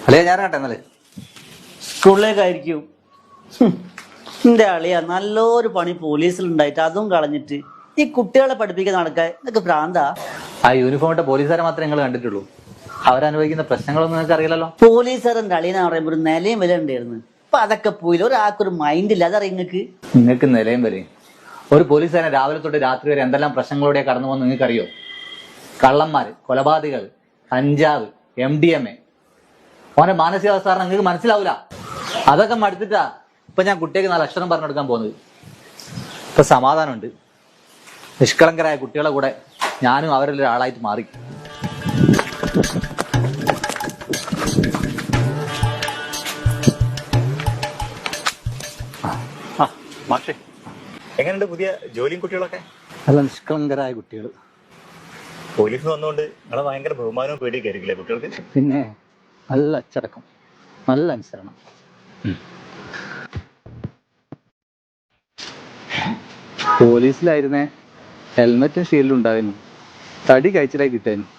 അല്ലേ ഞാൻ കേട്ടെ എന്നാല് സ്കൂളിലേക്കായിരിക്കും. എന്റെ അളിയ നല്ലൊരു പണി പോലീസിലുണ്ടായിട്ട് അതും കളഞ്ഞിട്ട് ഈ കുട്ടികളെ പഠിപ്പിക്കാൻ നടക്കാൻ നിനക്ക് ഭ്രാന്താ? ആ യൂണിഫോം ഇട്ട പോലീസുകാരെ മാത്രമേ നിങ്ങൾ കണ്ടിട്ടുള്ളൂ. അവരനുഭവിക്കുന്ന പ്രശ്നങ്ങളൊന്നും നിങ്ങൾക്ക് അറിയില്ലല്ലോ. പോലീസുകാരൻ്റെ അളിയെന്ന് പറയുമ്പോൾ ഒരു നിലയും വില ഉണ്ടായിരുന്നു. അപ്പൊ അതൊക്കെ പോയില്ല. ഒരാൾക്കൊരു മൈൻഡ് ഇല്ല, അതറിയ നിങ്ങക്ക്. നിങ്ങൾക്ക് നിലയും വരെയും ഒരു പോലീസുകാരനെ രാവിലെ തൊട്ട് രാത്രി വരെ എന്തെല്ലാം പ്രശ്നങ്ങളോടെ കടന്നു പോകുന്ന നിങ്ങൾക്കറിയോ? കള്ളന്മാര്, കൊലപാതകൾ, കഞ്ചാവ്, MDMA, ഓനെ മാനസികാവസ്ഥ നിങ്ങൾക്ക് മനസ്സിലാവൂല. അതൊക്കെ മടുത്തിട്ടാ ഇപ്പൊ ഞാൻ കുട്ടിക്ക് 4 അക്ഷരം പറഞ്ഞു കൊടുക്കാൻ പോകുന്നത്. ഇപ്പൊ സമാധാനമുണ്ട്. നിഷ്കളങ്കരായ കുട്ടികളെ കൂടെ ഞാനും അവരിൽ ഒരാളായിട്ട് മാറി. മാഷേ, എങ്ങനെയുണ്ട് പുതിയ ജോലിയും കുട്ടികളൊക്കെ? നല്ല നിഷ്കളങ്കരായ കുട്ടികൾ. പോലീസ് വന്നുകൊണ്ട് നിങ്ങളെ ഭയങ്കര ബഹുമാനവും പേടിയൊക്കെ ആയിരിക്കില്ലേ കുട്ടികൾക്ക്? പിന്നെ നല്ല അച്ചടക്കം, നല്ല അനുസരണം. പോലീസിലായിരുന്നേ ഹെൽമറ്റും ഷീൽഡും ഉണ്ടായിരുന്നു. തടി കഴിച്ചിലായി കിട്ടായിരുന്നു.